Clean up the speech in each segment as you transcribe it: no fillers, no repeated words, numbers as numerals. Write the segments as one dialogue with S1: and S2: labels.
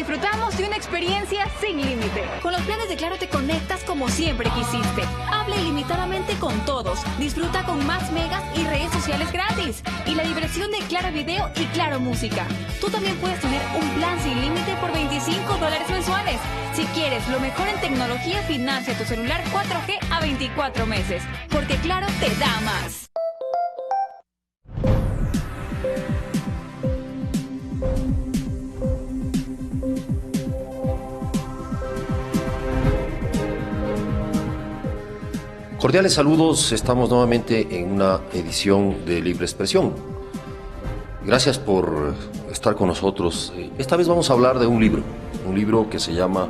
S1: disfrutamos de una experiencia sin límite.
S2: Con los planes de Claro te conectas como siempre quisiste. Habla ilimitadamente con todos. Disfruta con más megas y redes sociales gratis. Y la diversión de Claro Video y Claro Música. Tú también puedes tener un plan sin límite por $25 mensuales. Si quieres lo mejor en tecnología, financia tu celular 4G a 24 meses. Porque Claro te da más.
S3: Cordiales saludos, estamos nuevamente en una edición de Libre Expresión. Gracias por estar con nosotros. Esta vez vamos a hablar de un libro que se llama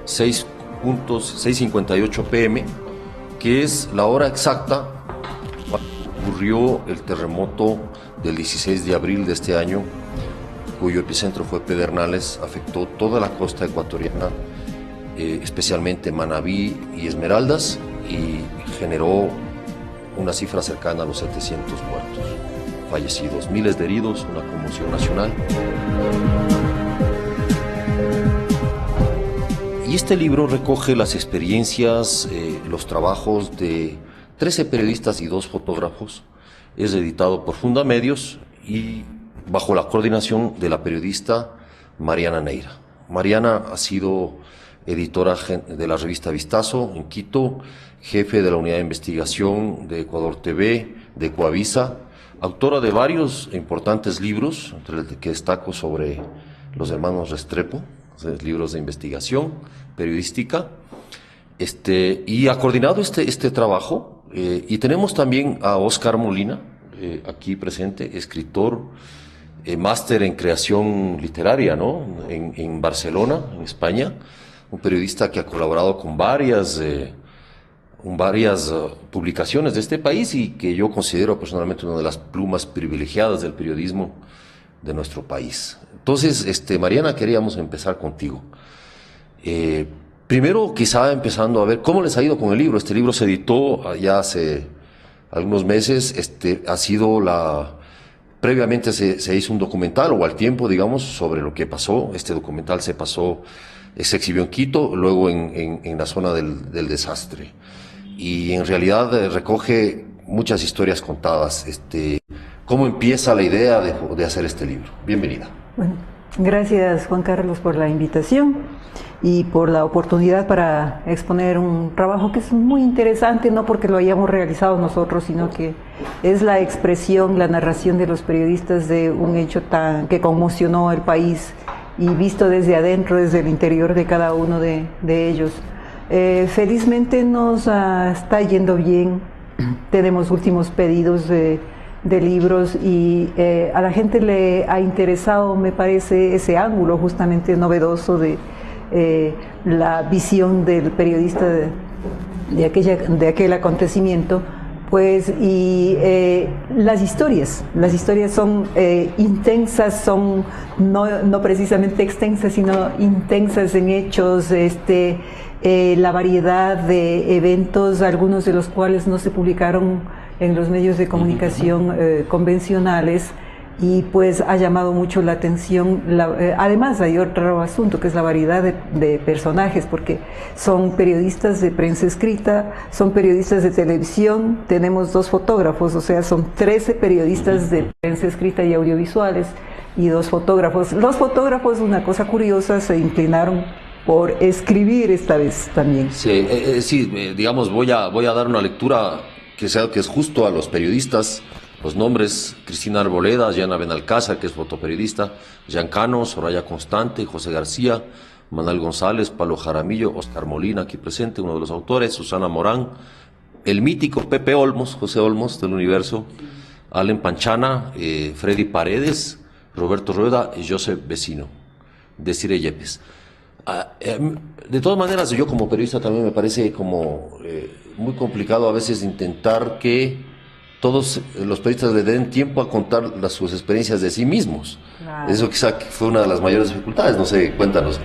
S3: 6:6:58 p.m., que es la hora exacta cuando ocurrió el terremoto del 16 de abril de este año, cuyo epicentro fue Pedernales, afectó toda la costa ecuatoriana, especialmente Manabí y Esmeraldas, y generó una cifra cercana a los 700 muertos, fallecidos, miles de heridos, una conmoción nacional. Y este libro recoge las experiencias, los trabajos de 13 periodistas y 2 fotógrafos. Es editado por Fundamedios y bajo la coordinación de la periodista Mariana Neira. Mariana ha sido editora de la revista Vistazo en Quito, jefe de la unidad de investigación de Ecuador TV, de Coavisa, autora de varios importantes libros, entre los que destaco sobre los hermanos Restrepo, libros de investigación periodística, y ha coordinado este trabajo. Y tenemos también a Óscar Molina, aquí presente, escritor, máster en creación literaria, ¿no? En Barcelona, en España, un periodista que ha colaborado con varias publicaciones de este país y que yo considero personalmente una de las plumas privilegiadas del periodismo de nuestro país. Entonces, Mariana, queríamos empezar contigo. Primero, quizá empezando a ver cómo les ha ido con el libro. Este libro se editó ya hace algunos meses. Previamente se hizo un documental, o al tiempo, digamos, sobre lo que pasó. Este documental se exhibió en Quito, luego en la zona del desastre. Y en realidad recoge muchas historias contadas. ¿Cómo empieza la idea de hacer este libro? Bienvenida.
S4: Bueno, gracias Juan Carlos por la invitación y por la oportunidad para exponer un trabajo que es muy interesante, no porque lo hayamos realizado nosotros, sino que es la expresión, la narración de los periodistas de un hecho que conmocionó al país y visto desde adentro, desde el interior de cada uno de ellos. Felizmente nos está yendo bien, tenemos últimos pedidos de libros y a la gente le ha interesado, me parece, ese ángulo justamente novedoso de la visión del periodista de aquel acontecimiento. Pues, y las historias son intensas, son no precisamente extensas, sino intensas en hechos, la variedad de eventos, algunos de los cuales no se publicaron en los medios de comunicación convencionales, y pues ha llamado mucho la atención. Además hay otro asunto que es la variedad de personajes, porque son periodistas de prensa escrita, son periodistas de televisión, tenemos 2 fotógrafos, o sea, son 13 periodistas de prensa escrita y audiovisuales y 2 fotógrafos. Los fotógrafos, una cosa curiosa, se inclinaron por escribir esta vez también.
S3: Sí, digamos, voy a dar una lectura que es justo a los periodistas. Los nombres: Cristina Arboleda, Diana Benalcázar, que es fotoperiodista, Giancano, Soraya Constante, José García, Manuel González, Pablo Jaramillo, Óscar Molina, aquí presente, uno de los autores, Susana Morán, el mítico Pepe Olmos, José Olmos, del Universo, Allen Panchana, Freddy Paredes, Roberto Rueda y Joseph Vecino, Desiree Yepes. De todas maneras, yo como periodista también me parece como muy complicado a veces intentar que todos los periodistas le den tiempo a contar sus experiencias de sí mismos. Claro. Eso quizá fue una de las mayores dificultades, no sé, cuéntanos.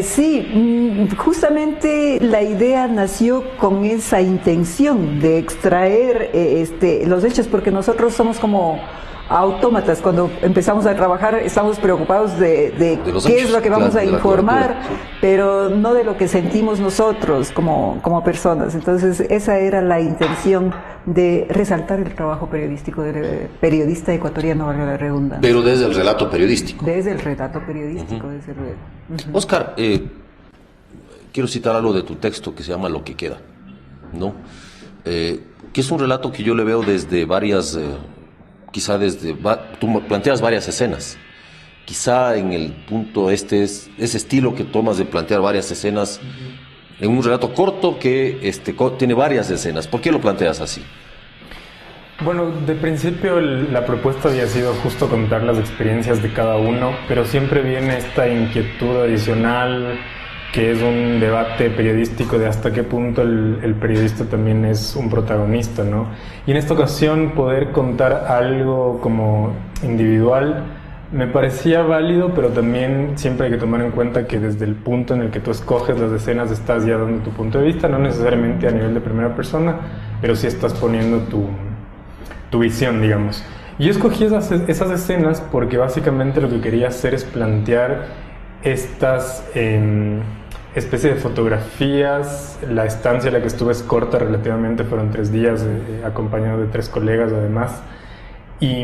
S4: Sí, justamente la idea nació con esa intención de extraer los hechos, porque nosotros somos como autómatas. Cuando empezamos a trabajar estamos preocupados de qué es lo que vamos a informar, pero no de lo que sentimos nosotros como personas. Entonces esa era la intención de resaltar el trabajo periodístico del periodista ecuatoriano, valga la redundancia.
S3: Pero desde el relato periodístico.
S4: Desde el relato periodístico, desde luego.
S3: Oscar, quiero citar algo de tu texto que se llama Lo que queda, ¿no? Que es un relato que yo le veo desde varias, tú planteas varias escenas, quizá en el punto ese estilo que tomas de plantear varias escenas en un relato corto que tiene varias escenas. ¿Por qué lo planteas así?
S5: Bueno, de principio la propuesta había sido justo contar las experiencias de cada uno, pero siempre viene esta inquietud adicional, que es un debate periodístico de hasta qué punto el periodista también es un protagonista, ¿no? Y en esta ocasión poder contar algo como individual me parecía válido, pero también siempre hay que tomar en cuenta que desde el punto en el que tú escoges las escenas estás ya dando tu punto de vista, no necesariamente a nivel de primera persona, pero sí estás poniendo tu visión, digamos. Y escogí esas escenas porque básicamente lo que quería hacer es plantear estas especie de fotografías. La estancia en la que estuve es corta relativamente, fueron 3 días, acompañado de 3 colegas además. Y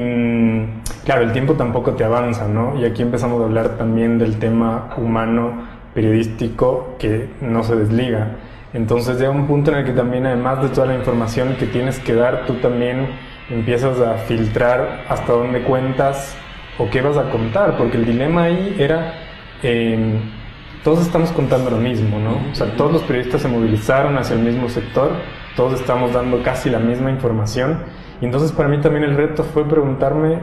S5: claro, el tiempo tampoco te avanza, ¿no? Y aquí empezamos a hablar también del tema humano periodístico que no se desliga. Entonces llega un punto en el que también, además de toda la información que tienes que dar, tú también empiezas a filtrar hasta dónde cuentas o qué vas a contar, porque el dilema ahí era todos estamos contando lo mismo, ¿no? O sea, todos los periodistas se movilizaron hacia el mismo sector, todos estamos dando casi la misma información, y entonces para mí también el reto fue preguntarme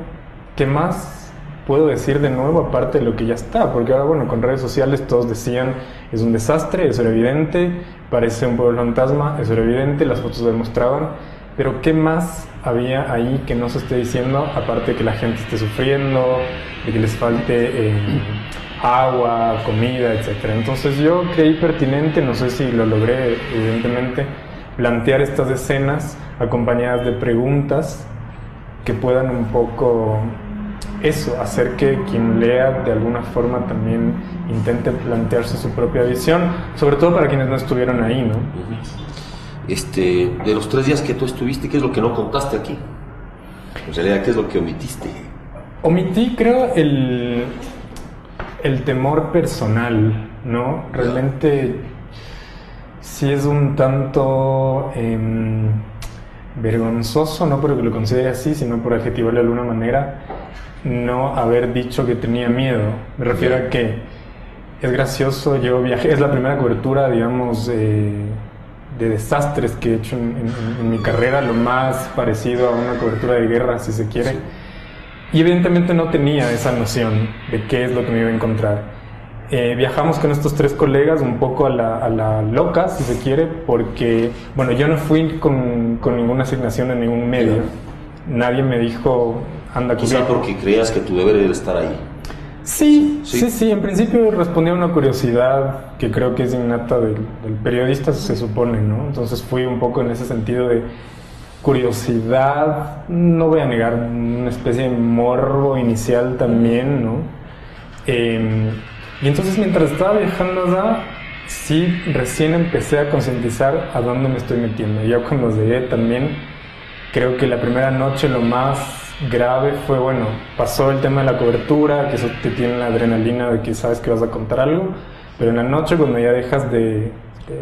S5: qué más puedo decir de nuevo aparte de lo que ya está, porque ahora, bueno, con redes sociales todos decían es un desastre, eso era evidente, parece un pueblo fantasma, eso era evidente, las fotos lo demostraban, pero ¿qué más había ahí que no se esté diciendo, aparte de que la gente esté sufriendo, de que les falte agua, comida, etcétera? Entonces yo creí pertinente, no sé si lo logré evidentemente, plantear estas escenas acompañadas de preguntas que puedan un poco hacer que quien lea de alguna forma también intente plantearse su propia visión, sobre todo para quienes no estuvieron ahí, ¿no?
S3: De los 3 días que tú estuviste, ¿qué es lo que no contaste aquí? En realidad, ¿qué es lo que omitiste?
S5: Omití, creo, el temor personal, ¿no? Realmente sí es un tanto vergonzoso, no porque lo considere así, sino por adjetivarlo de alguna manera, no haber dicho que tenía miedo. Me refiero a que es gracioso, yo viajé, es la primera cobertura, digamos, de desastres que he hecho en mi carrera, lo más parecido a una cobertura de guerra, si se quiere. Y evidentemente no tenía esa noción de qué es lo que me iba a encontrar. Viajamos con estos 3 colegas un poco a la loca, si se quiere, porque, bueno, yo no fui con ninguna asignación en ningún medio. Nadie me dijo, anda,
S3: quizá porque creías que tu deber era estar ahí.
S5: Sí, en principio respondí a una curiosidad que creo que es innata del periodista, se supone, ¿no? Entonces fui un poco en ese sentido de curiosidad, no voy a negar, una especie de morbo inicial también, ¿no? Y entonces mientras estaba viajando allá, sí, recién empecé a concientizar a dónde me estoy metiendo. Ya cuando llegué también, creo que la primera noche lo más grave fue, bueno, pasó el tema de la cobertura, que eso te tiene la adrenalina de que sabes que vas a contar algo, pero en la noche cuando ya dejas de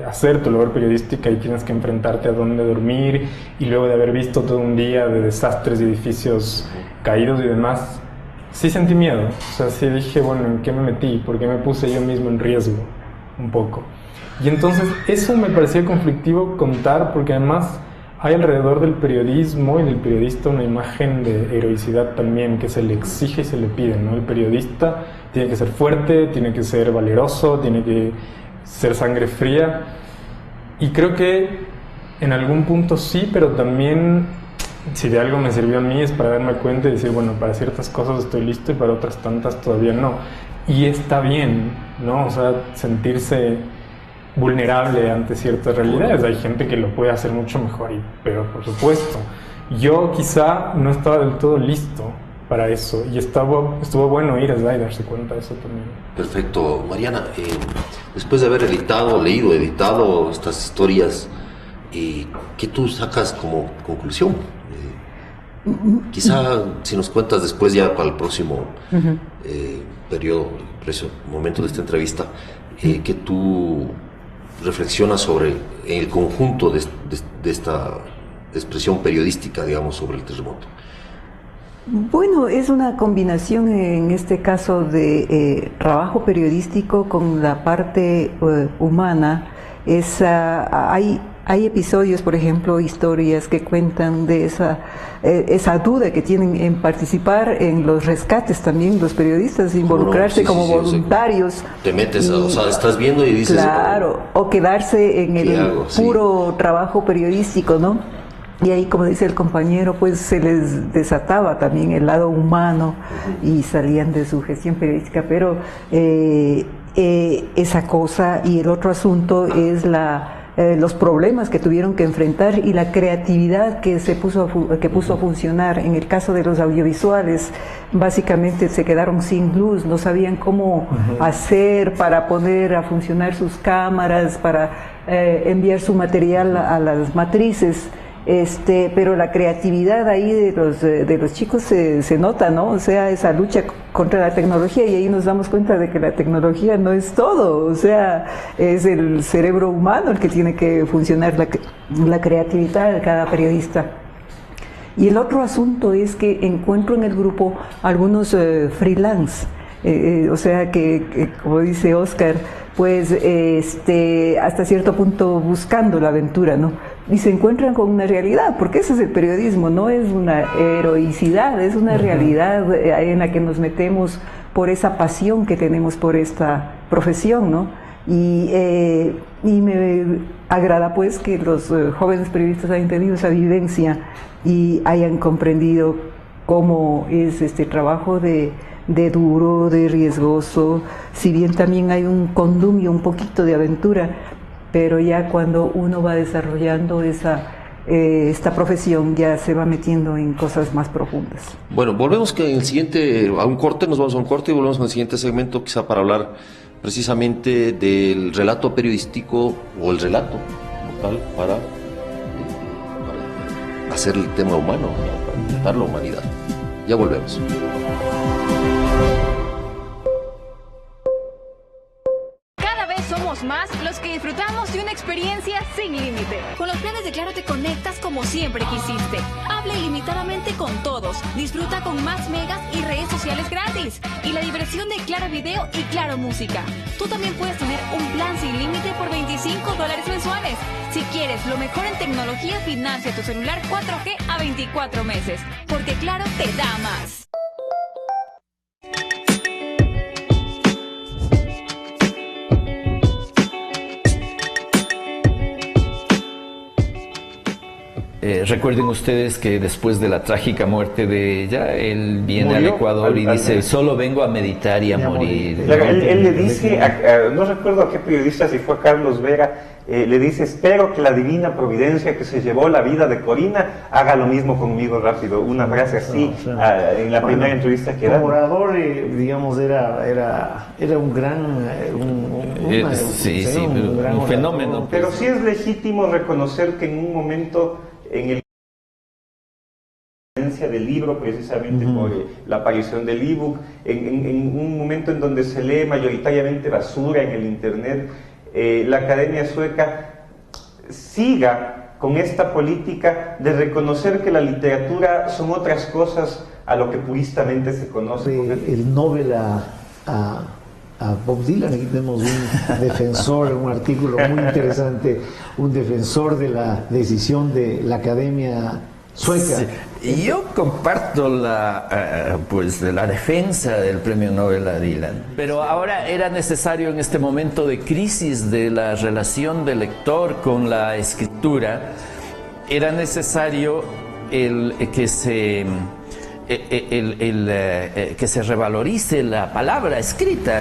S5: hacer tu labor periodística y tienes que enfrentarte a dónde dormir, y luego de haber visto todo un día de desastres y edificios caídos y demás, sí sentí miedo. O sea, sí dije, bueno, ¿en qué me metí? ¿Por qué me puse yo mismo en riesgo? Un poco. Y entonces eso me parecía conflictivo contar, porque además hay alrededor del periodismo y del periodista una imagen de heroicidad también que se le exige y se le pide, ¿no? El periodista tiene que ser fuerte, tiene que ser valeroso, tiene que ser sangre fría, y creo que en algún punto sí, pero también si de algo me sirvió a mí es para darme cuenta y decir, bueno, para ciertas cosas estoy listo y para otras tantas todavía no, y está bien, ¿no? O sea, sentirse vulnerable ante ciertas realidades. Hay gente que lo puede hacer mucho mejor, pero por supuesto yo quizá no estaba del todo listo para eso. Y estuvo bueno ir a darse cuenta de eso también.
S3: Perfecto. Mariana, después de haber editado estas historias, ¿qué tú sacas como conclusión? Quizá si nos cuentas después ya para el próximo momento de esta entrevista, que tú reflexionas sobre el conjunto de esta expresión periodística, digamos, sobre el terremoto.
S4: Bueno, es una combinación en este caso de trabajo periodístico con la parte humana. Hay episodios, por ejemplo, historias que cuentan de esa duda que tienen en participar en los rescates también, los periodistas, involucrarse como voluntarios.
S3: Te metes, o sea, estás viendo y dices...
S4: Claro, o quedarse en el puro trabajo periodístico, ¿no? Y ahí, como dice el compañero, pues se les desataba también el lado humano y salían de su gestión periodística, pero esa cosa y el otro asunto es los problemas que tuvieron que enfrentar y la creatividad que puso a funcionar. En el caso de los audiovisuales, básicamente se quedaron sin luz, no sabían cómo hacer para poner a funcionar sus cámaras, para enviar su material a las matrices. Pero la creatividad ahí de los chicos se nota, ¿no? O sea, esa lucha contra la tecnología, y ahí nos damos cuenta de que la tecnología no es todo, o sea, es el cerebro humano el que tiene que funcionar, la creatividad de cada periodista. Y el otro asunto es que encuentro en el grupo algunos freelance, o sea que como dice Oscar, pues hasta cierto punto buscando la aventura, ¿no? Y se encuentran con una realidad, porque ese es el periodismo, no es una heroicidad, es una realidad en la que nos metemos por esa pasión que tenemos por esta profesión, ¿no? Y me agrada pues que los jóvenes periodistas hayan tenido esa vivencia y hayan comprendido cómo es este trabajo de duro, de riesgoso, si bien también hay un condumio, un poquito de aventura, pero ya cuando uno va desarrollando esta profesión ya se va metiendo en cosas más profundas.
S3: Bueno, volvemos que en el siguiente, a un corte, nos vamos a un corte y volvemos en el siguiente segmento, quizá para hablar precisamente del relato periodístico o el relato local para hacer el tema humano, para intentar la humanidad. Ya volvemos.
S2: Más los que disfrutamos de una experiencia sin límite. Con los planes de Claro te conectas como siempre quisiste. Habla ilimitadamente con todos. Disfruta con más megas y redes sociales gratis. Y la diversión de Claro Video y Claro Música. Tú también puedes tener un plan sin límite por $25 mensuales. Si quieres lo mejor en tecnología, financia tu celular 4G a 24 meses. Porque Claro te da más.
S6: Recuerden ustedes que después de la trágica muerte de ella, él viene al Ecuador y dice, solo vengo a meditar y a morir.
S7: Claro, él le dice, no recuerdo a qué periodista, si fue a Carlos Vera, le dice, espero que la divina providencia que se llevó la vida de Corina haga lo mismo conmigo rápido. Una frase así, en la primera entrevista que da.
S8: Como orador, digamos, era un gran...
S6: un fenómeno.
S7: Pero sí es legítimo reconocer que en un momento en el del libro, precisamente por la aparición del ebook, en un momento en donde se lee mayoritariamente basura en el internet, la Academia Sueca siga con esta política de reconocer que la literatura son otras cosas a lo que puristamente se conoce.
S8: El Nobel a Bob Dylan, aquí tenemos un defensor, un artículo muy interesante, un defensor de la decisión de la Academia Sueca.
S6: Sí. Yo comparto la defensa del premio Nobel a Dylan, pero ahora era necesario en este momento de crisis de la relación del lector con la escritura, era necesario que se revalorice la palabra escrita.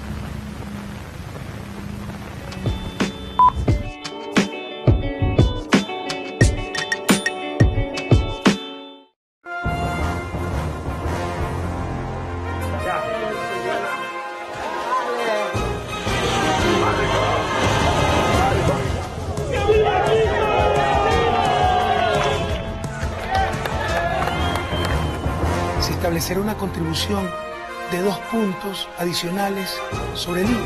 S9: establecerá una contribución de 2 puntos adicionales sobre el IVA.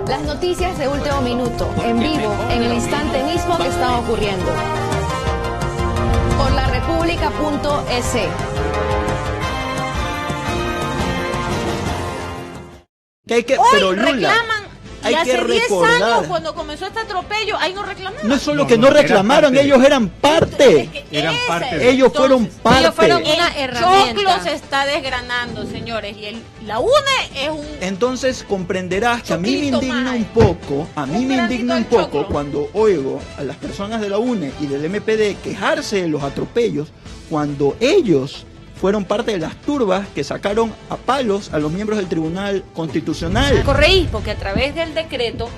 S2: Las noticias de último minuto, en vivo, en el instante mismo que están ocurriendo. Por laRepública.es.
S10: Pero Lula, reclaman, hay que hace 10 años
S11: cuando comenzó este atropello, ahí no reclamaron.
S10: No es solo que no reclamaron, ellos eran parte. Ellos fueron parte.
S11: Ellos fueron una herramienta. El choclo se está desgranando, señores, y la UNE es un...
S10: Entonces comprenderás que a mí me indigna un poco, cuando oigo a las personas de la UNE y del MPD quejarse de los atropellos, cuando ellos fueron parte de las turbas que sacaron a palos a los miembros del Tribunal Constitucional.
S11: Correí, porque a través del decreto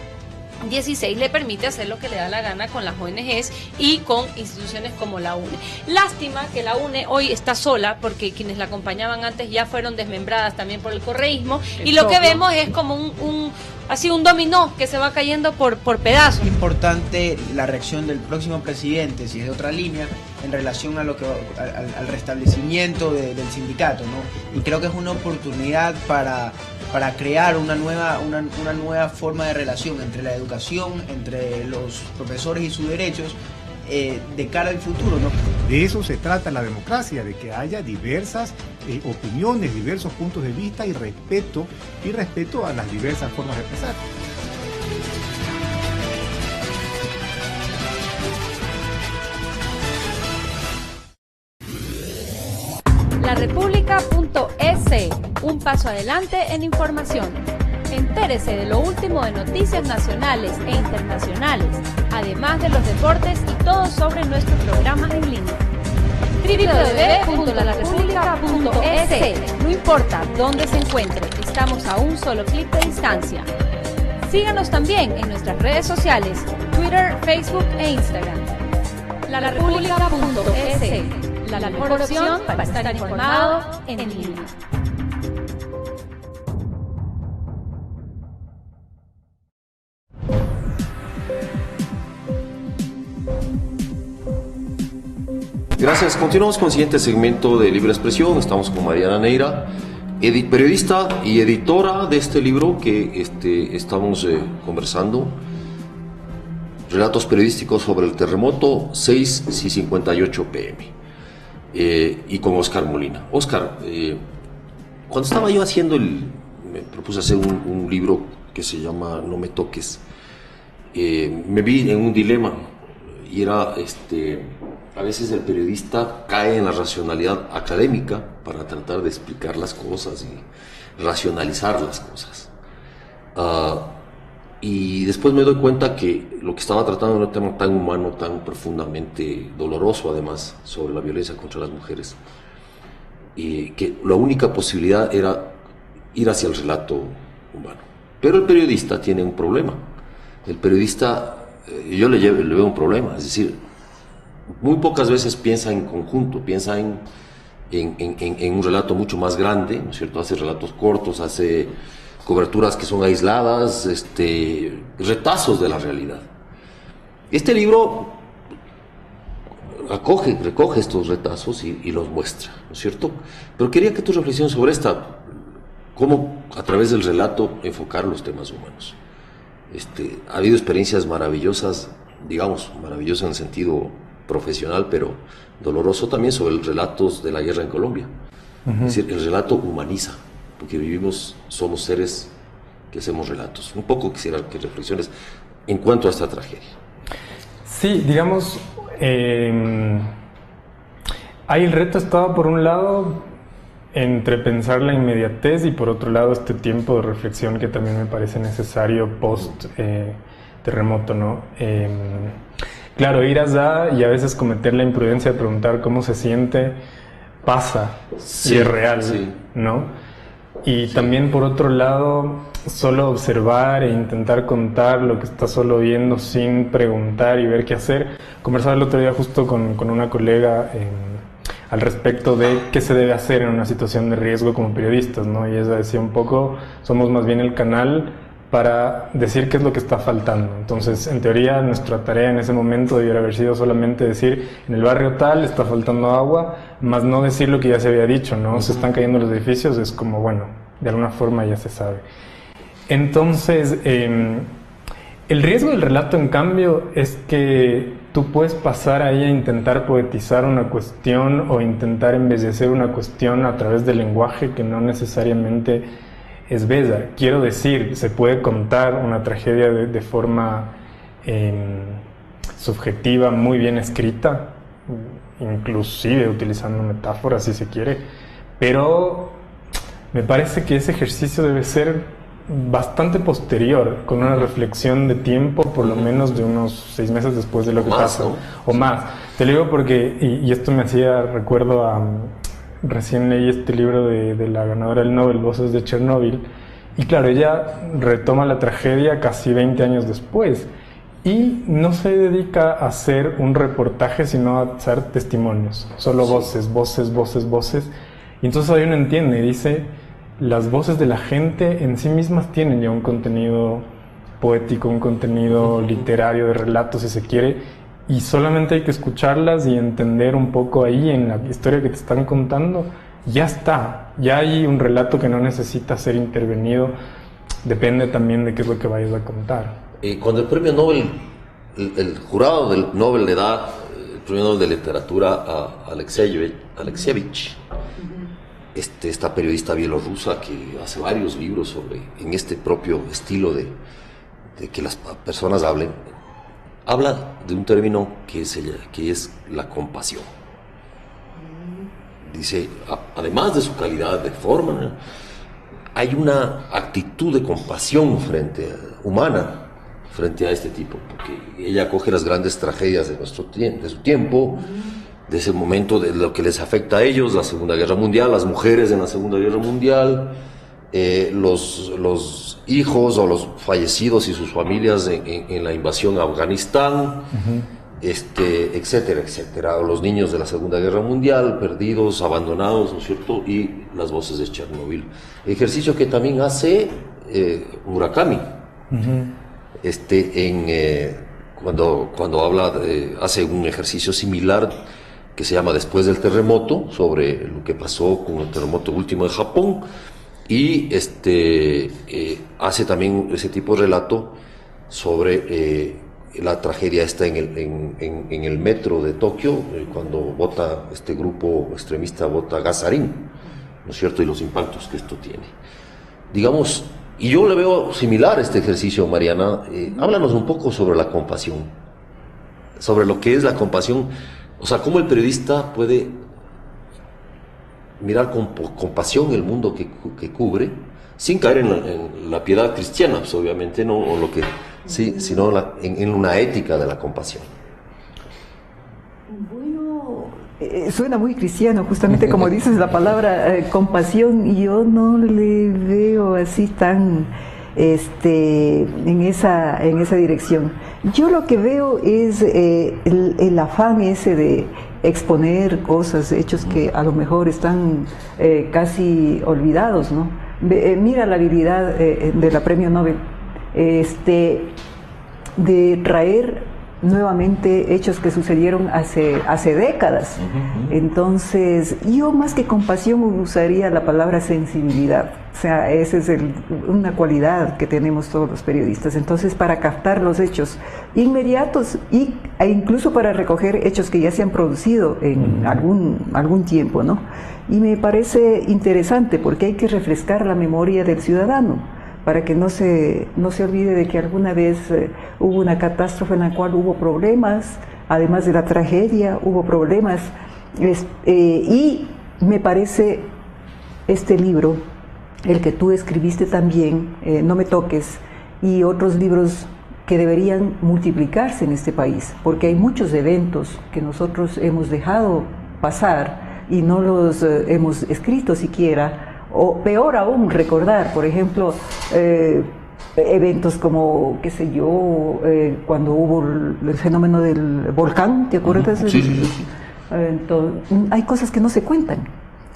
S11: 16 le permite hacer lo que le da la gana con las ONGs y con instituciones como la UNE. Lástima que la UNE hoy está sola, porque quienes la acompañaban antes ya fueron desmembradas también por el correísmo, y lo que vemos es como un dominó que se va cayendo por pedazos.
S12: Es importante la reacción del próximo presidente, si es de otra línea, en relación a al restablecimiento del sindicato, ¿no? Y creo que es una oportunidad para crear una nueva forma de relación entre la educación, entre los profesores y sus derechos, de cara al futuro, ¿no?
S13: De eso se trata la democracia, de que haya diversas opiniones, diversos puntos de vista y respeto a las diversas formas de pensar.
S2: laRepública.es, un paso adelante en información. Entérese de lo último de noticias nacionales e internacionales, además de los deportes y todo sobre nuestros programas en línea. www.laRepública.es. No importa dónde se encuentre, estamos a un solo clic de distancia. Síganos también en nuestras redes sociales, Twitter, Facebook e Instagram. laRepública.es, la mejor opción para estar informado en línea.
S3: Gracias. Continuamos con el siguiente segmento de Libre Expresión. Estamos con Mariana Neira, periodista y editora de este libro que estamos conversando. Relatos periodísticos sobre el terremoto, 6:58 p.m. Y con Oscar Molina. Oscar, cuando estaba yo me propuse hacer un libro que se llama No me toques, me vi en un dilema, y era a veces el periodista cae en la racionalidad académica para tratar de explicar las cosas y racionalizar las cosas. Y después me doy cuenta que lo que estaba tratando era un tema tan humano, tan profundamente doloroso, además, sobre la violencia contra las mujeres, y que la única posibilidad era ir hacia el relato humano. Pero el periodista tiene un problema. El periodista, yo le veo un problema, es decir, muy pocas veces piensa en conjunto, piensa en un relato mucho más grande, ¿no es cierto? Hace relatos cortos, hace coberturas que son aisladas, retazos de la realidad. Este libro recoge estos retazos y los muestra, ¿no es cierto? Pero quería que tú reflexiones sobre cómo a través del relato enfocar los temas humanos. Ha habido experiencias maravillosas, digamos, maravillosas en el sentido profesional, pero doloroso también, sobre los relatos de la guerra en Colombia. Es decir, el relato humaniza, porque somos seres que hacemos relatos. Un poco quisiera que reflexiones en cuanto a esta tragedia.
S5: Sí, digamos, ahí el reto estaba por un lado entre pensar la inmediatez y por otro lado este tiempo de reflexión que también me parece necesario post terremoto, ¿no? Claro, ir allá y a veces cometer la imprudencia de preguntar cómo se siente pasa, si es real, ¿no? Y también por otro lado, solo observar e intentar contar lo que está solo viendo sin preguntar y ver qué hacer. Conversaba el otro día justo con una colega al respecto de qué se debe hacer en una situación de riesgo como periodistas, ¿no? Y ella decía un poco, somos más bien el canal para decir qué es lo que está faltando. Entonces, en teoría, nuestra tarea en ese momento debiera haber sido solamente decir, en el barrio tal está faltando agua, más no decir lo que ya se había dicho, ¿no? Se están cayendo los edificios, es como, bueno, de alguna forma ya se sabe. Entonces, el riesgo del relato, en cambio, es que tú puedes pasar ahí a intentar poetizar una cuestión o intentar embellecer una cuestión a través del lenguaje que no necesariamente es bella. Quiero decir, se puede contar una tragedia de forma subjetiva, muy bien escrita, inclusive utilizando metáforas si se quiere, pero me parece que ese ejercicio debe ser bastante posterior, con una reflexión de tiempo, por lo menos de unos 6 meses después de lo que pasa, ¿no? O más. Te lo digo porque, y esto me hacía recuerdo a... Recién leí este libro de la ganadora del Nobel, Voces de Chernóbil, y claro, ella retoma la tragedia casi 20 años después, y no se dedica a hacer un reportaje, sino a hacer testimonios, solo voces, voces, voces, voces, y entonces ahí uno entiende, y dice, las voces de la gente en sí mismas tienen ya un contenido poético, un contenido literario, de relatos si se quiere, y solamente hay que escucharlas y entender un poco ahí en la historia que te están contando, ya está, ya hay un relato que no necesita ser intervenido, depende también de qué es lo que vayas a contar.
S3: Cuando el premio Nobel, el jurado del Nobel le da el premio Nobel de literatura a Alexievich, esta periodista bielorrusa que hace varios libros en este propio estilo de que las personas hablen, habla de un término que es la compasión. Dice, además de su calidad de forma, hay una actitud de compasión humana frente a este tipo, porque ella coge las grandes tragedias de su tiempo, de ese momento, de lo que les afecta a ellos, la Segunda Guerra Mundial, las mujeres en la Segunda Guerra Mundial, los hijos o los fallecidos y sus familias en la invasión a Afganistán, etcétera, etcétera, o los niños de la Segunda Guerra Mundial, perdidos, abandonados, ¿no es cierto?, y las voces de Chernóbil. Ejercicio que también hace Murakami, cuando habla, hace un ejercicio similar que se llama Después del terremoto, sobre lo que pasó con el terremoto último de Japón, y hace también ese tipo de relato sobre la tragedia esta en el metro de Tokio, cuando este grupo extremista bota gas sarín, ¿no es cierto?, y los impactos que esto tiene. Digamos, y yo le veo similar este ejercicio, Mariana. Háblanos un poco sobre la compasión, sobre lo que es la compasión, o sea, cómo el periodista puede mirar con compasión el mundo que cubre, sin caer en la piedad cristiana, pues, obviamente, no, o lo que sí, sino en una ética de la compasión.
S4: Bueno, suena muy cristiano, justamente como dices la palabra compasión, y yo no le veo así tan en esa dirección. Yo lo que veo es el afán ese de exponer cosas, hechos que a lo mejor están casi olvidados, ¿no? Mira la habilidad de la Premio Nobel, de traer nuevamente hechos que sucedieron hace décadas. Entonces, yo más que compasión usaría la palabra sensibilidad. O sea, esa es una cualidad que tenemos todos los periodistas. Entonces, para captar los hechos inmediatos e incluso para recoger hechos que ya se han producido en algún tiempo, ¿no? Y me parece interesante porque hay que refrescar la memoria del ciudadano, para que no se olvide de que alguna vez hubo una catástrofe en la cual hubo problemas, además de la tragedia, hubo problemas. Y me parece este libro, el que tú escribiste también, No me toques, y otros libros que deberían multiplicarse en este país, porque hay muchos eventos que nosotros hemos dejado pasar y no los hemos escrito siquiera, o peor aún, recordar, por ejemplo, eventos como, qué sé yo, cuando hubo el fenómeno del volcán, ¿te acuerdas?
S3: Sí.
S4: Hay cosas que no se cuentan,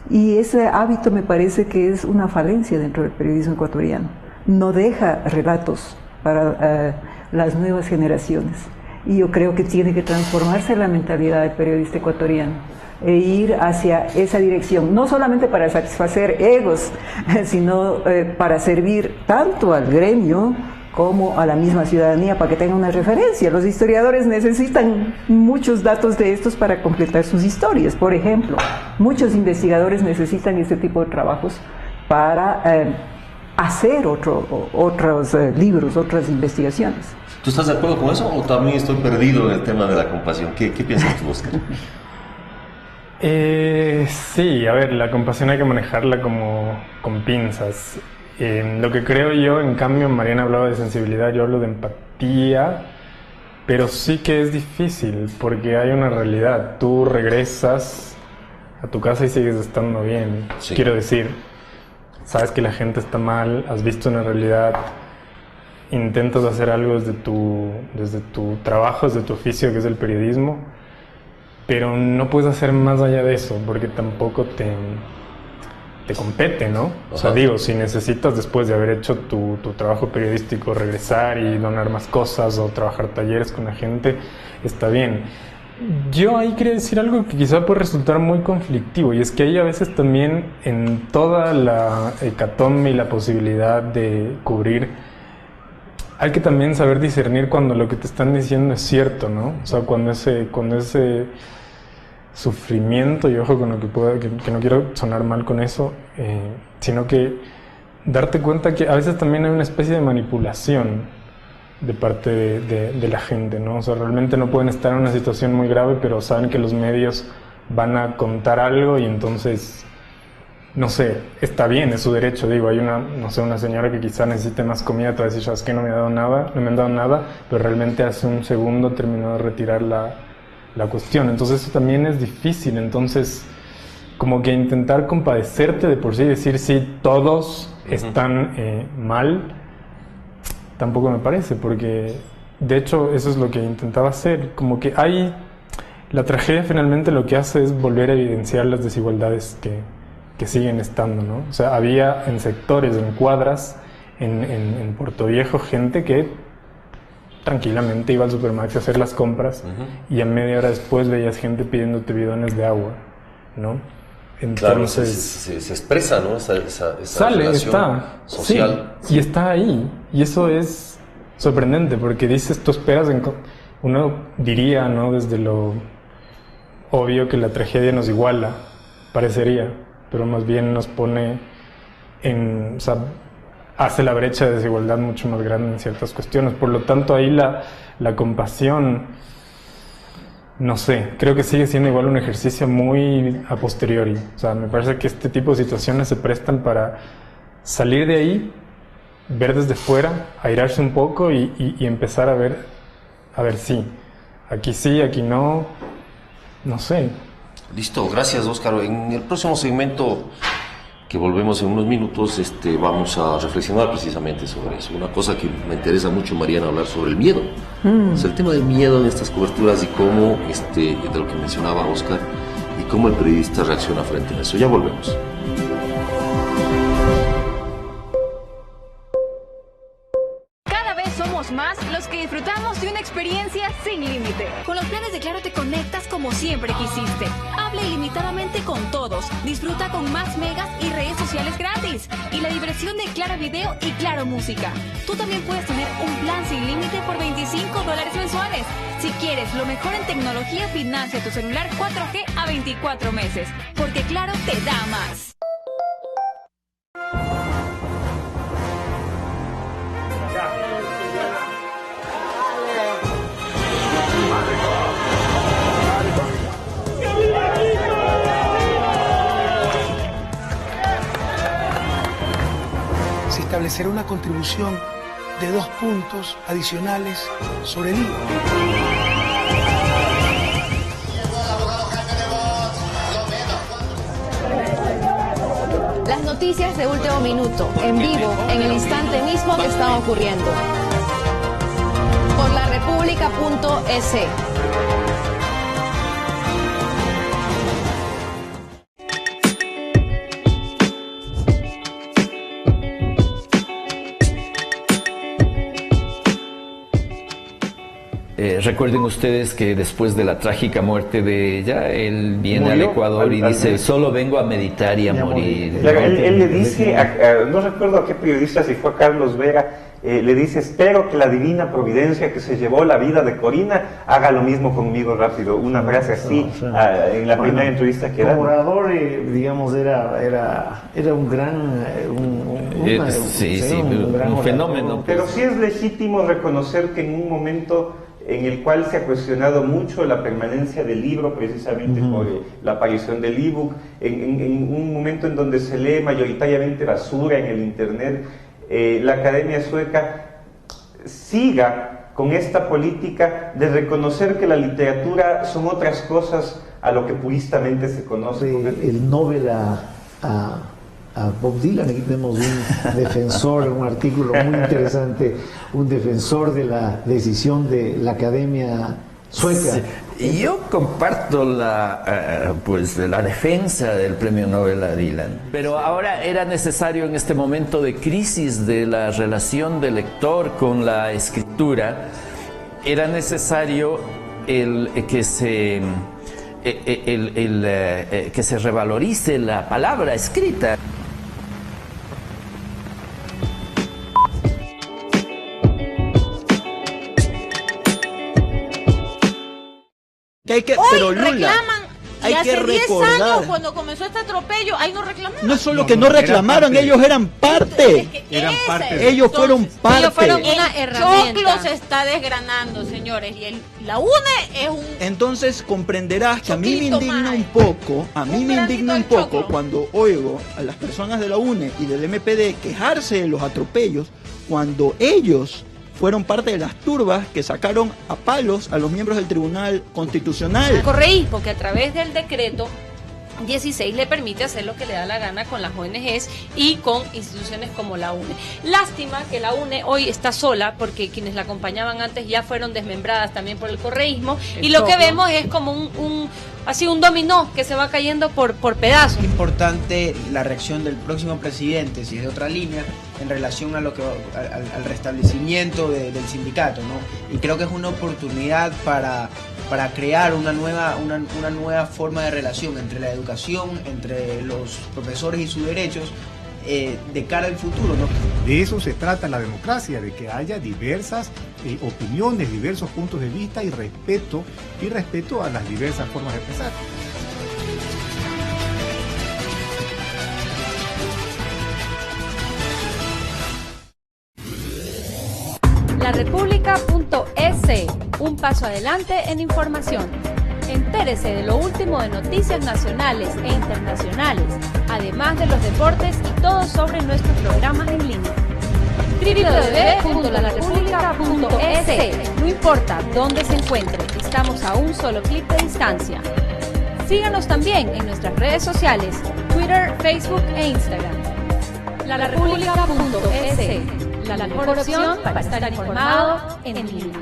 S4: y ese hábito me parece que es una falencia dentro del periodismo ecuatoriano. no deja relatos para las nuevas generaciones. Y yo creo que tiene que transformarse la mentalidad del periodista ecuatoriano e ir hacia esa dirección, no solamente para satisfacer egos, sino para servir tanto al gremio como a la misma ciudadanía, para que tenga una referencia. Los historiadores necesitan muchos datos de estos para completar sus historias. Por ejemplo, muchos investigadores necesitan este tipo de trabajos para hacer otros libros, otras investigaciones.
S3: ¿Tú estás de acuerdo con eso o también estoy perdido en el tema de la compasión? ¿Qué piensas tú, Oscar?
S5: Sí, a ver, la compasión hay que manejarla como con pinzas. Lo que creo yo, en cambio, Mariana hablaba de sensibilidad, yo hablo de empatía, pero sí que es difícil porque hay una realidad. Tú regresas a tu casa y sigues estando bien. Sí. Quiero decir, sabes que la gente está mal, has visto una realidad, intentas hacer algo desde tu trabajo, desde tu oficio, que es el periodismo, pero no puedes hacer más allá de eso porque tampoco te compete, ¿no? O sea, digo, si necesitas después de haber hecho tu trabajo periodístico regresar y donar más cosas o trabajar talleres con la gente, está bien. Yo ahí quería decir algo que quizá puede resultar muy conflictivo, y es que hay a veces también en toda la hecatombe y la posibilidad de cubrir, hay que también saber discernir cuando lo que te están diciendo es cierto, ¿no? O sea, cuando ese sufrimiento, y ojo con lo que no quiero sonar mal con eso, sino que darte cuenta que a veces también hay una especie de manipulación de parte de la gente, ¿no? O sea, realmente no pueden estar en una situación muy grave, pero saben que los medios van a contar algo y entonces, no sé, está bien, es su derecho. Digo, hay una señora que quizá necesite más comida, te va a decir, ¿sabes qué? No me han dado nada, pero realmente hace un segundo terminó de retirar la cuestión. Entonces eso también es difícil. Entonces, como que intentar compadecerte de por sí, decir sí, todos están mal, tampoco me parece, porque de hecho eso es lo que intentaba hacer. Como que la tragedia finalmente lo que hace es volver a evidenciar las desigualdades que siguen estando, ¿no? O sea, había en sectores, en cuadras, en Puerto Viejo, gente que tranquilamente iba al Supermax a hacer las compras y a media hora después veías gente pidiéndote bidones de agua, ¿no? Entonces,
S3: claro, se expresa, ¿no? Esa
S5: sale,
S3: relación social.
S5: Sí, y está ahí. Y eso es sorprendente porque dices, tú esperas, uno diría, ¿no? Desde lo obvio que la tragedia nos iguala, parecería, pero más bien nos pone o sea, hace la brecha de desigualdad mucho más grande en ciertas cuestiones. Por lo tanto, ahí la compasión, no sé, creo que sigue siendo igual un ejercicio muy a posteriori. O sea, me parece que este tipo de situaciones se prestan para salir de ahí, ver desde fuera, airarse un poco y empezar a ver sí, aquí no sé.
S3: Listo, gracias, Óscar. En el próximo segmento, que volvemos en unos minutos, vamos a reflexionar precisamente sobre eso. Una cosa que me interesa mucho, Mariana, hablar sobre el miedo. O sea, el tema del miedo en estas coberturas y cómo, de lo que mencionaba Óscar, y cómo el periodista reacciona frente a eso. Ya volvemos.
S2: Cada vez somos más los que disfrutamos de una experiencia sin límite. Con los planes de Claro te conectas como siempre quisiste. Habla ilimitadamente con todos. Disfruta con más megas y redes sociales gratis. Y la diversión de Claro Video y Claro Música. Tú también puedes tener un plan sin límite por $25 mensuales. Si quieres lo mejor en tecnología, financia tu celular 4G a 24 meses. Porque Claro te da más.
S9: Se establecerá una contribución de 2 puntos adicionales sobre el IVA.
S14: Las noticias de último minuto, en vivo, en el instante mismo que están ocurriendo. Por larepublica.es.
S6: Recuerden ustedes que después de la trágica muerte de ella, él viene al Ecuador y dice, solo vengo a meditar y a morir.
S7: Claro, él le dice, no recuerdo a qué periodista, si fue a Carlos Vera, le dice, espero que la divina providencia que se llevó la vida de Corina haga lo mismo conmigo rápido. Una frase así en la primera entrevista que da.
S8: Como orador, digamos, era un gran...
S6: un fenómeno.
S7: Pero sí es legítimo reconocer que en un momento en el cual se ha cuestionado mucho la permanencia del libro, precisamente por la aparición del ebook, en un momento en donde se lee mayoritariamente basura en el internet, la Academia Sueca siga con esta política de reconocer que la literatura son otras cosas a lo que puristamente se conoce.
S8: El Nobel a Bob Dylan, aquí tenemos un defensor, un artículo muy interesante, un defensor de la decisión de la Academia Sueca.
S6: Sí. Yo comparto la defensa del premio Nobel a Dylan, pero ahora era necesario en este momento de crisis de la relación del lector con la escritura, era necesario que se revalorice la palabra escrita.
S10: Pero Lula,
S11: reclaman,
S10: hay
S11: y
S10: que
S11: hace 10
S10: recordar.
S11: años cuando comenzó este atropello, ahí no reclamaron.
S10: No solo que no reclamaron, ellos eran parte. Ellos fueron parte.
S11: Ellos fueron una
S14: El
S11: herramienta.
S14: choclo
S11: se está desgranando, señores, y la UNE es un...
S10: Entonces comprenderás que a mí me indigna un poco, cuando oigo a las personas de la UNE y del MPD quejarse de los atropellos cuando ellos fueron parte de las turbas que sacaron a palos a los miembros del Tribunal Constitucional.
S11: Correí, porque a través del decreto 16 le permite hacer lo que le da la gana con las ONGs y con instituciones como la UNE. Lástima que la UNE hoy está sola, porque quienes la acompañaban antes ya fueron desmembradas también por el correísmo, y lo que vemos es como un dominó que se va cayendo por pedazos.
S12: Es importante la reacción del próximo presidente, si es de otra línea, en relación a lo que al restablecimiento del sindicato, ¿no? Y creo que es una oportunidad para crear una nueva forma de relación entre la educación, entre los profesores y sus derechos, de cara al futuro, ¿no?
S13: De eso se trata la democracia, de que haya diversas opiniones, diversos puntos de vista y respeto a las diversas formas de pensar.
S2: larepublica.es, un paso adelante en información. Entérese de lo último de noticias nacionales e internacionales, además de los deportes y todo sobre nuestros programas en línea. www.larepublica.es. No importa dónde se encuentre, estamos a un solo clic de distancia. Síganos también en nuestras redes sociales, Twitter, Facebook e Instagram. larepublica.es, la mejor opción para estar informado en línea.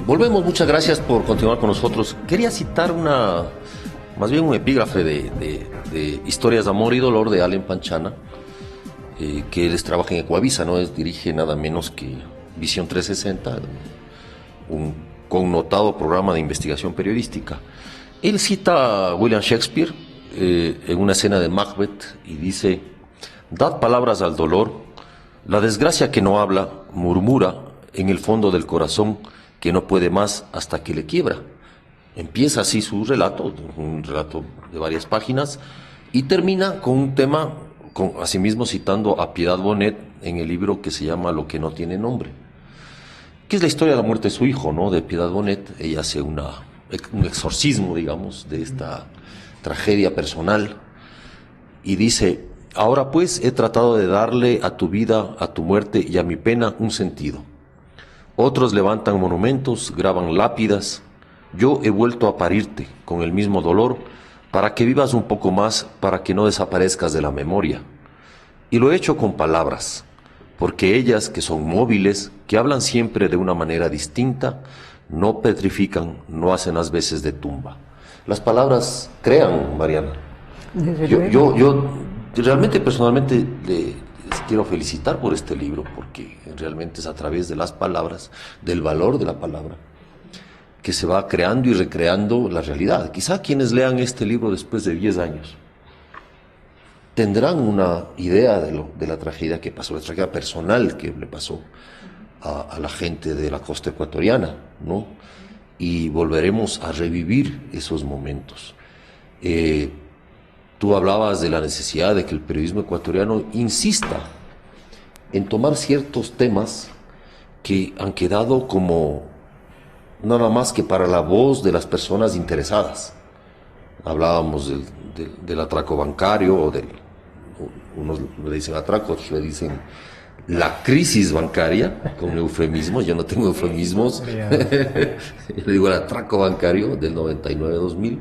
S3: Volvemos, muchas gracias por continuar con nosotros. Quería citar más bien un epígrafe de Historias de Amor y Dolor de Allen Panchana, que él trabaja en Ecuavisa, ¿no? Dirige nada menos que Visión 360, un connotado programa de investigación periodística. Él cita a William Shakespeare en una escena de Macbeth y dice: dad palabras al dolor, la desgracia que no habla murmura en el fondo del corazón que no puede más hasta que le quiebra. Empieza así su relato, un relato de varias páginas, y termina con un tema, asimismo citando a Piedad Bonet en el libro que se llama Lo que no tiene nombre, que es la historia de la muerte de su hijo, ¿no? De Piedad Bonet. Ella hace un exorcismo, digamos, de esta tragedia personal, y dice: ahora pues he tratado de darle a tu vida, a tu muerte y a mi pena un sentido. Otros levantan monumentos, graban lápidas. Yo he vuelto a parirte con el mismo dolor para que vivas un poco más, para que no desaparezcas de la memoria. Y lo he hecho con palabras, porque ellas, que son móviles, que hablan siempre de una manera distinta, no petrifican, no hacen las veces de tumba. Las palabras crean, Mariana.
S4: Desde
S3: Yo realmente, personalmente, les quiero felicitar por este libro, porque realmente es a través de las palabras, del valor de la palabra, que se va creando y recreando la realidad. Quizá quienes lean este libro después de 10 años tendrán una idea de la tragedia que pasó, la tragedia personal que le pasó a la gente de la costa ecuatoriana, ¿no? Y volveremos a revivir esos momentos. Tú hablabas de la necesidad de que el periodismo ecuatoriano insista en tomar ciertos temas que han quedado como nada más que para la voz de las personas interesadas. Hablábamos del atraco bancario, unos le dicen atraco, otros le dicen la crisis bancaria, con eufemismos. Yo no tengo eufemismos. Yo le digo el atraco bancario del 99-2000.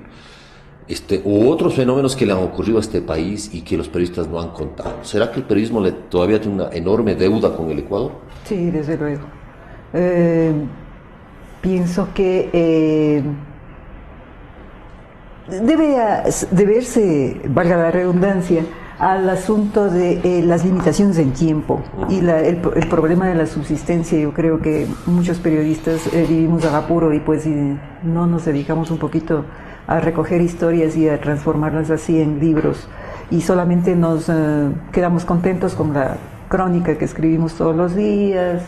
S3: U otros fenómenos que le han ocurrido a este país y que los periodistas no han contado. ¿Será que el periodismo todavía tiene una enorme deuda con el Ecuador?
S4: Sí, desde luego. Pienso que debe deberse, valga la redundancia, al asunto de las limitaciones en tiempo y el problema de la subsistencia. Yo creo que muchos periodistas vivimos al apuro y pues no nos dedicamos un poquito a recoger historias y a transformarlas así en libros, y solamente nos quedamos contentos con la crónica que escribimos todos los días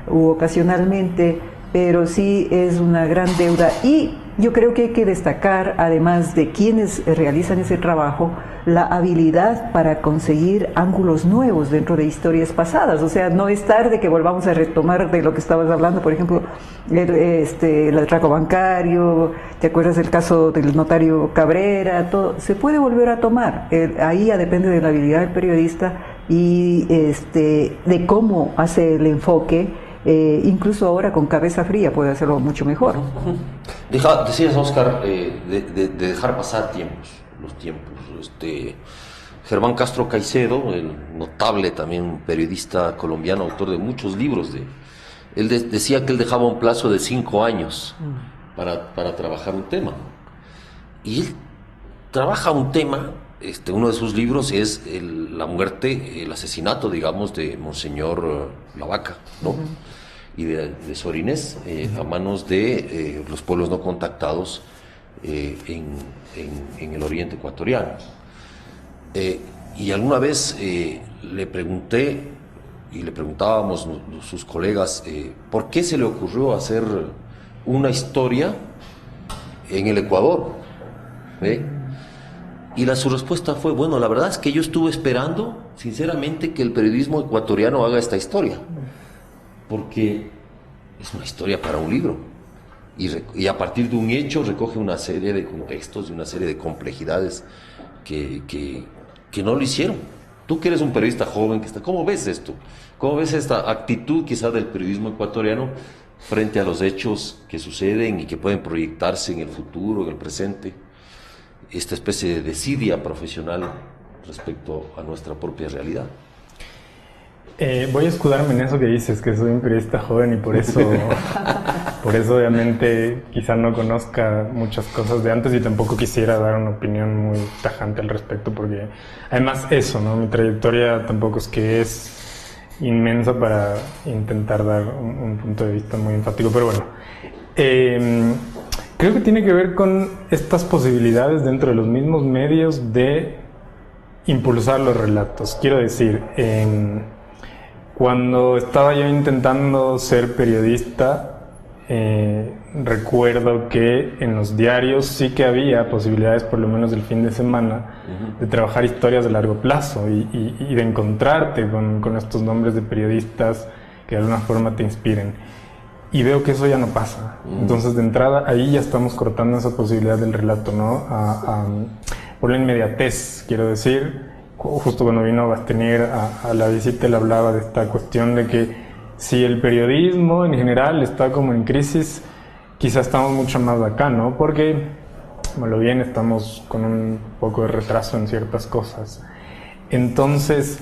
S4: u ocasionalmente, pero sí es una gran deuda. Y yo creo que hay que destacar, además de quienes realizan ese trabajo, la habilidad para conseguir ángulos nuevos dentro de historias pasadas. O sea, no es tarde que volvamos a retomar de lo que estabas hablando, por ejemplo, el atraco bancario, ¿te acuerdas del caso del notario Cabrera? Todo se puede volver a tomar. Ahí ya depende de la habilidad del periodista y de cómo hace el enfoque. Incluso ahora con cabeza fría puede hacerlo mucho mejor.
S3: Decías, Oscar, de dejar pasar los tiempos. Germán Castro Caicedo, el notable también periodista colombiano, autor de muchos libros, él decía que él dejaba un plazo de 5 años para trabajar un tema. Y él trabaja un tema, uno de sus libros es la muerte, el asesinato, digamos, de Monseñor Lavaca, ¿no? Y de Sor Inés, a manos de los pueblos no contactados en el oriente ecuatoriano. Y alguna vez le pregunté, y le preguntábamos sus colegas, ¿por qué se le ocurrió hacer una historia en el Ecuador? Y su respuesta fue, bueno, la verdad es que yo estuve esperando, sinceramente, que el periodismo ecuatoriano haga esta historia, porque es una historia para un libro, y a partir de un hecho recoge una serie de contextos y una serie de complejidades que no lo hicieron. Tú que eres un periodista joven, ¿cómo ves esto? ¿Cómo ves esta actitud quizás del periodismo ecuatoriano frente a los hechos que suceden y que pueden proyectarse en el futuro, en el presente? Esta especie de desidia profesional respecto a nuestra propia realidad.
S5: Voy a escudarme en eso que dices, que soy un periodista joven y por eso obviamente quizá no conozca muchas cosas de antes y tampoco quisiera dar una opinión muy tajante al respecto, porque además eso, ¿no? Mi trayectoria tampoco es que es inmensa para intentar dar un punto de vista muy enfático, pero bueno. Creo que tiene que ver con estas posibilidades dentro de los mismos medios de impulsar los relatos. Quiero decir, cuando estaba yo intentando ser periodista, recuerdo que en los diarios sí que había posibilidades, por lo menos del fin de semana, de trabajar historias de largo plazo y de encontrarte con estos nombres de periodistas que de alguna forma te inspiren. Y veo que eso ya no pasa. Entonces, de entrada, ahí ya estamos cortando esa posibilidad del relato, ¿no? Por la inmediatez, quiero decir. Justo cuando vino Bastenier a la visita, él hablaba de esta cuestión de que si el periodismo en general está como en crisis, quizá estamos mucho más acá, ¿no? Porque, bueno, bien, estamos con un poco de retraso en ciertas cosas. Entonces,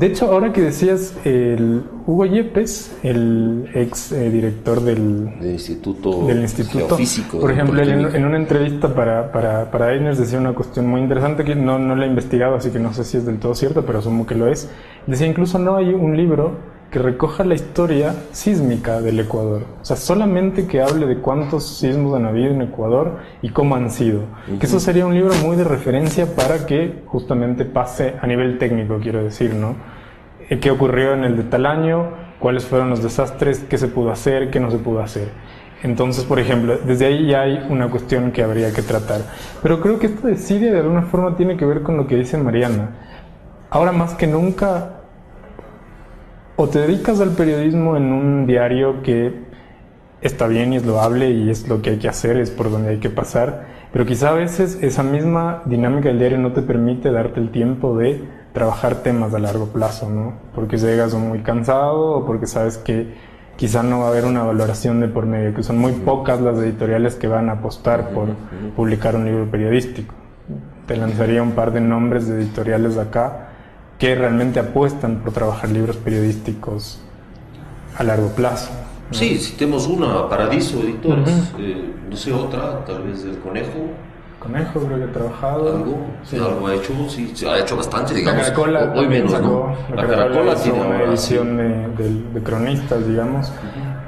S5: De hecho, ahora que decías, el Hugo Yepes, el ex director del Instituto
S3: Geofísico,
S5: por ejemplo, en una entrevista para Einers decía una cuestión muy interesante que no la he investigado, así que no sé si es del todo cierto, pero asumo que lo es. Decía, incluso no hay un libro que recoja la historia sísmica del Ecuador. O sea, solamente que hable de cuántos sismos han habido en Ecuador y cómo han sido. Que eso sería un libro muy de referencia para que justamente pase a nivel técnico, quiero decir, ¿no? ¿Qué ocurrió en el de tal año? ¿Cuáles fueron los desastres? ¿Qué se pudo hacer? ¿Qué no se pudo hacer? Entonces, por ejemplo, desde ahí ya hay una cuestión que habría que tratar. Pero creo que esto de Siria de alguna forma tiene que ver con lo que dice Mariana. Ahora más que nunca, o te dedicas al periodismo en un diario que está bien y es loable y es lo que hay que hacer, es por donde hay que pasar, pero quizá a veces esa misma dinámica del diario no te permite darte el tiempo de trabajar temas a largo plazo, ¿no? Porque llegas muy cansado o porque sabes que quizá no va a haber una valoración de por medio, que son muy pocas las editoriales que van a apostar por publicar un libro periodístico. Te lanzaría un par de nombres de editoriales de acá que realmente apuestan por trabajar libros periodísticos a largo plazo, ¿no?
S3: Sí, citemos una, Paradiso Editores, no sé, otra, tal vez del Conejo,
S5: creo que ha trabajado.
S3: Algo ha hecho, sí, ha hecho bastante, digamos.
S5: La Caracola
S3: hoy menos, ¿no?
S5: La Caracola tiene una edición de cronistas, digamos.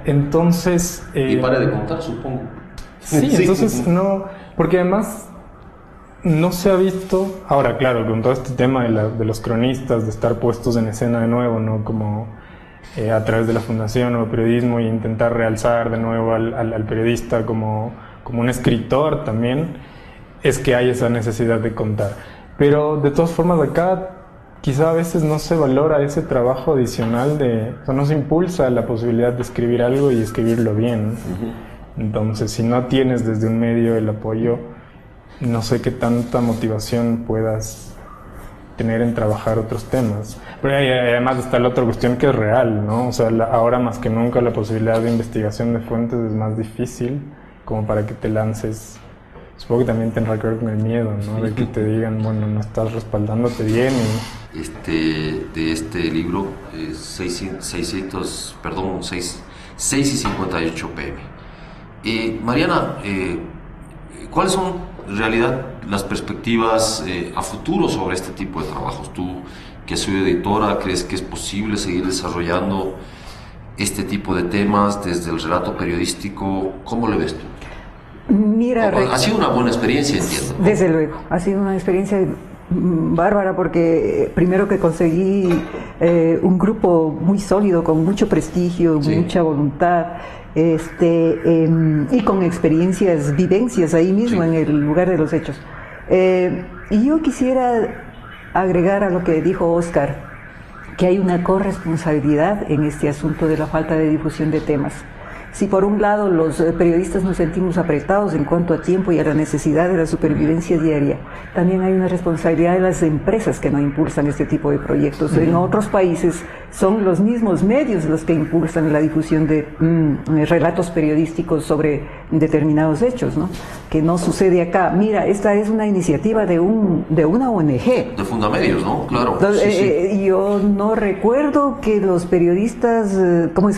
S5: Entonces...
S3: y pare de contar, supongo.
S5: Sí, entonces no... Porque además no se ha visto... Ahora, claro, con todo este tema de los cronistas, de estar puestos en escena de nuevo, ¿no? Como a través de la Fundación o Periodismo, y intentar realzar de nuevo al periodista como un escritor también, es que hay esa necesidad de contar. Pero de todas formas acá quizá a veces no se valora ese trabajo adicional o sea, no se impulsa la posibilidad de escribir algo y escribirlo bien. Entonces, si no tienes desde un medio el apoyo, no sé qué tanta motivación puedas tener en trabajar otros temas. Pero además está la otra cuestión que es real, ¿no? O sea, ahora más que nunca la posibilidad de investigación de fuentes es más difícil como para que te lances. Supongo que también tendrá que ver con el miedo, ¿no? De que te digan, bueno, no estás respaldándote bien.
S3: De este libro, 6 y 58 pm. Mariana, ¿cuáles son en realidad las perspectivas a futuro sobre este tipo de trabajos? Tú, que soy editora, ¿crees que es posible seguir desarrollando este tipo de temas desde el relato periodístico? ¿Cómo le ves tú?
S4: Mira,
S3: ha sido una buena experiencia, entiendo, ¿no?
S4: Desde luego, ha sido una experiencia bárbara, porque primero que conseguí un grupo muy sólido, con mucho prestigio, mucha voluntad, y con experiencias, vivencias ahí mismo en el lugar de los hechos. Y yo quisiera agregar a lo que dijo Oscar, que hay una corresponsabilidad en este asunto de la falta de difusión de temas. Si por un lado los periodistas nos sentimos apretados en cuanto a tiempo y a la necesidad de la supervivencia diaria, también hay una responsabilidad de las empresas que no impulsan este tipo de proyectos. En otros países son los mismos medios los que impulsan la difusión de relatos periodísticos sobre determinados hechos, ¿no? Que no sucede acá. Mira, esta es una iniciativa de una ONG.
S3: De Fundamedios, ¿no? Claro.
S4: Entonces, yo no recuerdo que los periodistas,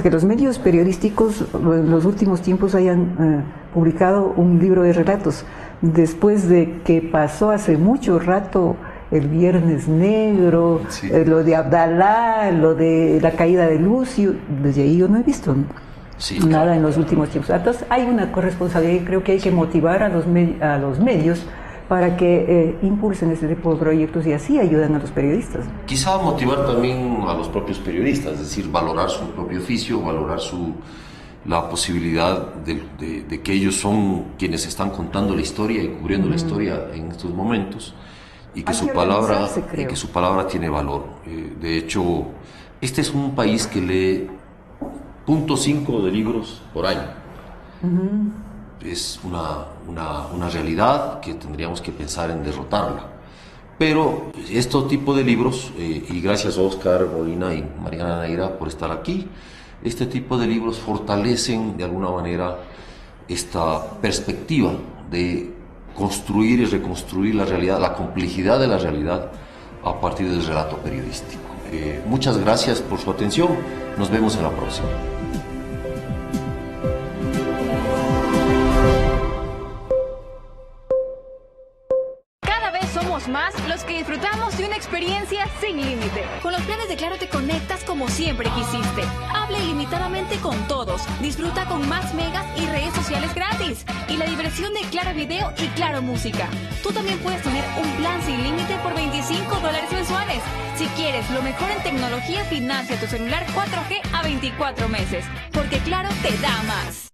S4: que los medios periodísticos en los últimos tiempos hayan publicado un libro de relatos, después de que pasó hace mucho rato el Viernes Negro, lo de Abdalá, lo de la caída de Lucio. Desde ahí yo no he visto nada en los últimos tiempos. Entonces hay una corresponsabilidad y creo que hay que motivar a los medios para que impulsen este tipo de proyectos y así ayudan a los periodistas.
S3: Quizá motivar también a los propios periodistas, es decir, valorar su propio oficio, valorar la posibilidad de que ellos son quienes están contando la historia y cubriendo la historia en estos momentos, y que su palabra tiene valor. De hecho, este es un país que lee 0.5 de libros por año. Es una realidad que tendríamos que pensar en derrotarla. Pero este tipo de libros, y gracias a Oscar Molina y Mariana Neira por estar aquí, este tipo de libros fortalecen de alguna manera esta perspectiva de construir y reconstruir la realidad, la complejidad de la realidad a partir del relato periodístico. Muchas gracias por su atención. Nos vemos en la próxima.
S1: Somos más los que disfrutamos de una experiencia sin límite.
S2: Con los planes de Claro te conectas como siempre quisiste. Habla ilimitadamente con todos. Disfruta con más megas y redes sociales gratis. Y la diversión de Claro Video y Claro Música. Tú también puedes tener un plan sin límite por $25 mensuales. Si quieres lo mejor en tecnología, financia tu celular 4G a 24 meses. Porque Claro te da más.